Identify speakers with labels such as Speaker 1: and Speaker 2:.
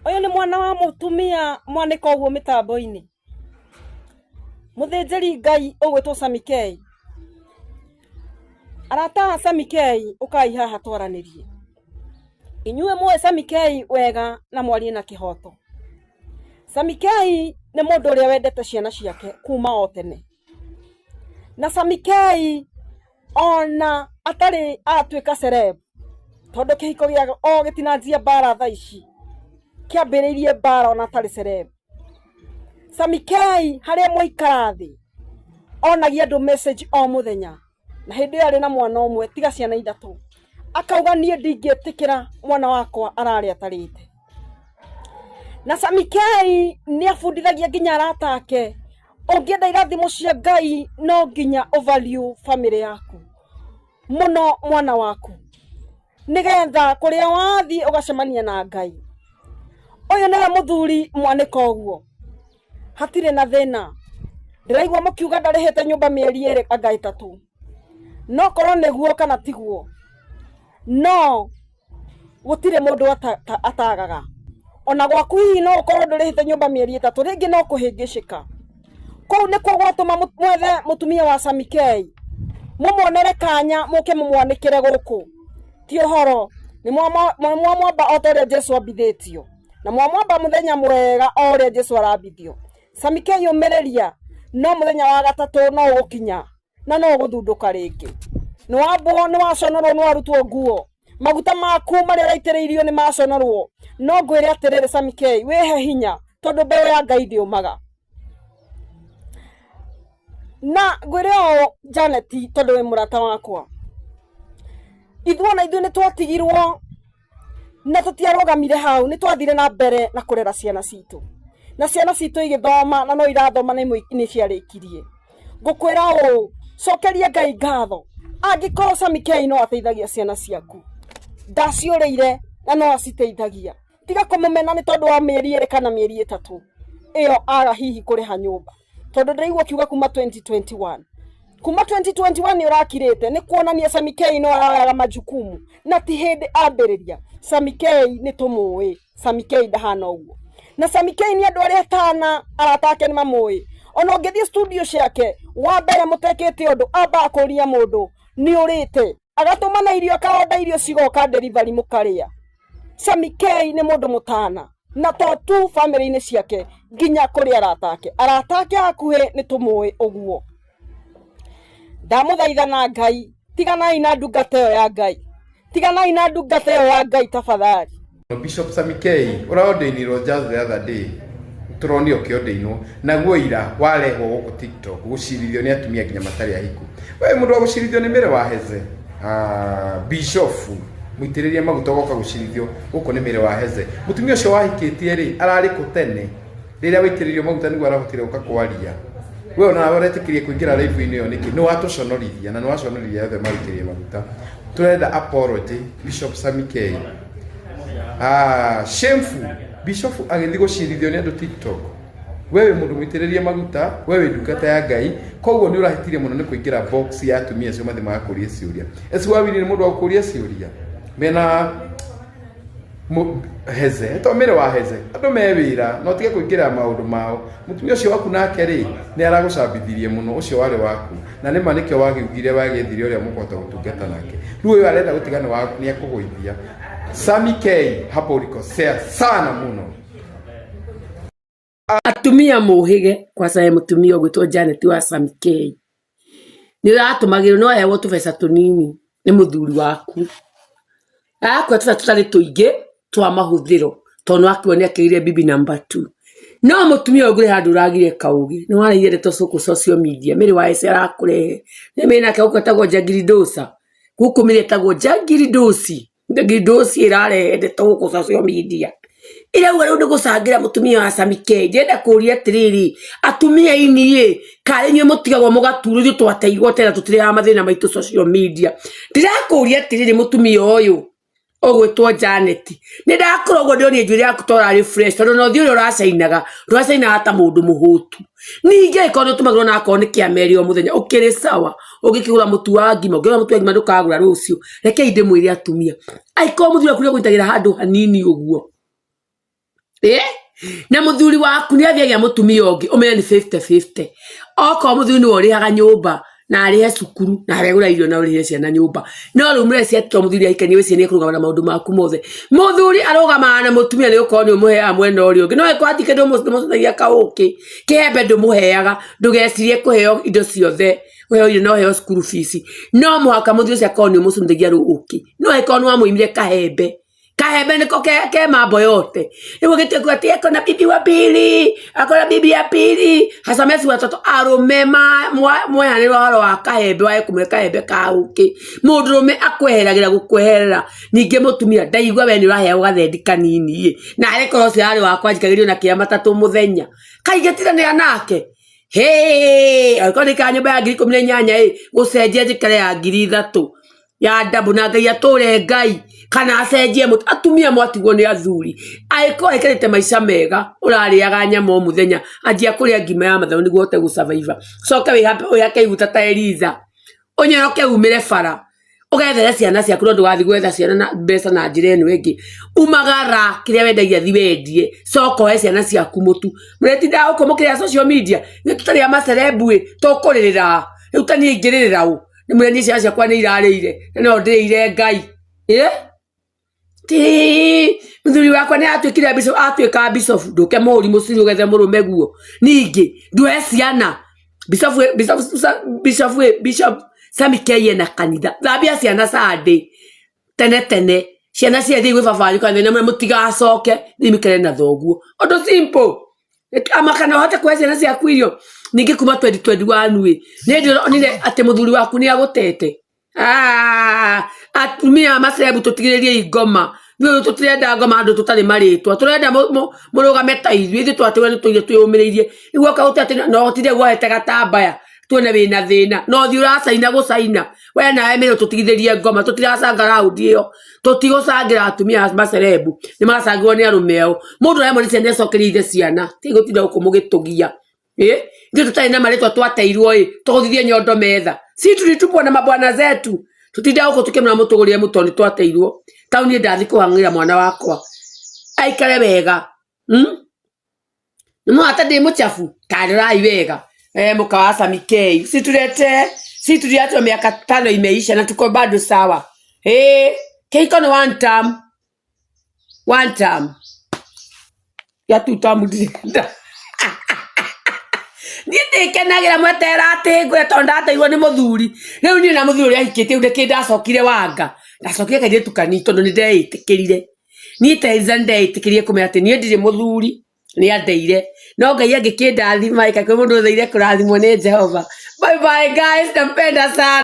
Speaker 1: Oyo ni mwana wa mutumia mwaniko uguo mitambo-ini. Muthinjiri Ngai ugwitwo Samikei. Arata Samikei ukai haha twaranirie. Inyue mwe Samikei wega na mwarie na kihoto. Samikei ni mundu uria wendete ciana ciake kuma o tene. Na Samikei ona atari atuika celeb. Tondu kihiko gia o gitinanjia bara tha ici. Kiambiriirie bara ona atari celeb. Samikei haria muikara thi onagia andu message o muthenya na hindi ari na mwana umwe tiga ciana ithatu akauga nie ndingietikira mwana wakwa arari atarite. Na Samikei ni afundithagia nginya arata ake ungienda irathimo cia Ngai no nginya value family yaku muno mwana waku nigetha kuria wathi ugacemania na Ngai. Uyu ni muthuri mwaniko uguo hatire na thina. Ndiraigwa mukiuga ndarihete nyumba mieri iri anga itatu. No korwo niguo kana tiguo. No gutire mundu atagaga. Ona gwaku hihi no ukorwo ndarihete nyumba mieri itatu ringi no kuhingicika. Kou nikuo gwatuma mwethe mutumia wa Samikei. Mumuonere kanya muke mumwanikire guku. Ti uhoro ni mwamba otere Jesu abithitio. Na mwamba muthenya mwega ore Jesu arabithio. Samikei umereria no muthenya wa gatatu no gukinya na no guthunduka ringi. No wambo no waconorwo no warutwo nguo. Maguta maku mari raitiriirio ni maconorwo. No ngwire atirire Samikei wehe hinya tondu mbeo ya Ngai ndiumaga. Na ngwire o Janet tondu we murata wakwa. Ithuona ithu ni twatigirwo na tutiarogamire hau ni twathire na mbere na kurera ciana citu. Na ciana citu igithoma na no irathoma ni ciarikirie. Ngukwira o cokeria Ngai ngatho. Angikorwo Samikei no ateithagia ciana ciaku. Ndaciureire na no aciteithagia. Tiga kumumena ni tondu wa mieri iri kana mieri itatu. Iyo aga hihi kuriha nyumba. Tondu ndiraigwa kiuga kuma 2021. Kuma 2021 ni urakirite ni kuonania Samikei no araga majukumu na ti hindi ambiriria. Samikei ni tumuwi. Samikei ndahana uguo. Na Samikei ni andu aria tana aratake ni mamui. Ona ngithie studio ciake wa mbere mutekete undu amba akuria mundu ni urite agatuma na irio kaonda irio cigoka delivery mukaria. Samikei ni mundu mutana na to tu family ni ciake nginya kuri aratake akuhe ni tumuwi uguo. Ndamuthaitha na Ngai tiganai na ndungata ya Ngai. Tiganai na ndungata ya Ngai tafadhali.
Speaker 2: Bishop Samikei uraondeirwo just the other day turonio kiondeino naguo ira warehwo guku TikTok gucirithio ni atumia nginya matari ahiku. We mundu wa gucirithio ni mere waheze Bishop muitiriria maguta goka gucirithio guku ni mere waheze mutumia ucio wahikitie ri arari kutene riria waitiririo maguta niguo arahotire guka kwaria. We ona waretikirie kuingira live ino niki no atuconorithia na no waconorithia yothe maitirie maguta. Turenda apology Bishop Samikei. Shameful. Bishop agethi gucirithio ni andu TikTok. Wewe mundu mwitiririe maguta, wewe ndungata ya Ngai, koguo ni urahitirie muno ni kuingira box ya atumia acio mathi magakuria ciuria. Eci wawiri ni mundu wa kuria ciuria. Mena heze, to mere wa heze. Andu mewira, no tige kuingira maundu mao. Mutumia ucio waku nake ri, ni aragucambithirie muno ucio wale waku. Na ni manikio wagigire wagithirie uria mukota gutungata nake. Riu uyu arenda gutigana waku ni akuguithia. Samikei hapo ulikosea sana muno.
Speaker 3: Atumia muhige kwa sababu mutumia gwitwo Janet wa Samikei. Ni ratumagiro no ahewo tubesa tunini ni muthuri waku. Akwa tutari tuige twa mahuthiro tono akwonia kirire bibi number 2. No mutumia ogure handu ragire kaugi. Ni wala yire tosuku social media. Mere wa esera kure. Ne mena ka ukatagwo Jagiridosa. Guku mire tagwo Jagiridosi. Jagiridosi irare ende toku social media. Ila wale ndo gucangira mutumia wa Samikei ndenda kuria tiriri atumia ini kale nywe mutiga gwa mugaturu twateigwo tena tutire amathina maitu social media ndirakuria tiriri mutumia uyu ogwetwo Janet nindakorogwo ndioni njuri yaku tora refresh tondu no thiuri uracainaga hata mundu muhutu ninge ikono tumagiro na akoni kia meri o muthenya ukire sawa ugikigura mutu wa ngima ngira mutu wa ngima ndukagura rucio reke inde mwiri atumia aiko muthura kuria gwitagira handu hanini uguo na muthuri waku ni athiagia mutumia ungi umenya ni 50-50 oko muthuri ni worihaga nyumba na arihe cukuru na aregura irio na urihe ciana nyumba no rumure cia to muthuri aikanie wese ni kurugama na maundu maku mothe muthuri arugama na mutumia ni uko ni umuhea mwena uri ungi no ekwati kindu mucuthagia kauki kihembe ndumuheaga ndugecirie kuheo indo ciothe weo irio no heo cukuru fees no muhaka muthuri cia koni mucuthagia ruki no ekonu amuimire kahembe niko ke mambo yote iwe gite kwatia kona bibi wa pili akona bibi ya pili hasa mesi watoto arumema moya ni waro wa kahembe wa kumeka hembe kauki mundurume akweheragira gukweherera ninge mutumia ndaigwa we ni rahea ugathendi kanini na ariko cio ari wakwa njikagirio na kia matatu muthenya kaigetirania nake akoni ka nyumba ya 18 gucenjia njikare ya 3,000 ya ndabu na ngai atore ngai kana acenjie mutu atumia mwatigwo ni athuri aiko ekerete maisha mega urariaga nyama muthenya anjia kuria ngima ya matharu niguo te gusurvive coke wi happy uyake iguta ta Eliza onyoroke umire fara ugethere ciana ciaku ndo gathi gwetha ciana na mbeca na njira eno ingi umagara kiria wendagia thi wendie coko he ciana ciaku mutu muretinda ukomukiria social media ni tutari ama celebwe tukuririra utani ingirira u ni mureni cia ciakwa ni irarire no ndirire ngai muthuri wakwa ni atwikire bishop atwika bishop nduke muri muciri ugethe murume guo ningi ndwe ciana bishop Samikeye na kanitha thabia ciana Sunday tene ciana cia thi gwe baba kana na mutigacoke nimikere na thoguo ondo simple amakana hote kwa ciana cia kwirio ningi kuma 2021 wi ni ate muthuri waku ni agutete atumia macebu tutigiririe ingoma niwe tutirenda ngoma andu tutari maritwa turenda murugame ta ithuĩ twatwe ni tuire twiyumiririe igwo kauti ati no tire gwete gatambaya tuone wina thina no thi uracaina gucaina we nawe mire tutigithirie ngoma tutiracanga round iyo tutigucangira atumia macerebu ni macangirwo ni arumeo mundu ayo ni ciana cokerithe ciana tigutinda ukumugitugia ndio tutari na maritwa twateirwo tuguthithie nyondo metha si tulitupwa na mabwana zetu tutinda uko tukemna mutugurie mutoni twateirwo tauni ndathi kuhangira mwana wakwa aikare wega nimo hata ndi muchafu kadirai wega mukawa Samikei si tuliacho miaka 5 imeisha na tuko bado sawa keiko ni one time ya tutamu dinda nikenagira mwetera ati ngwe tonda ateirwo ni muthuri riu ni na muthuri ahikite unde kindacokire wanga ndacokire kaire tukani tondu ni ndeitikirire ni teiza ndeitikirire kumenya ati ni ndire muthuri ni andeire no ngai angikindathima ikakwe mundu theire kurathimwo ni Jehova. Bye bye guys, nampenda sana.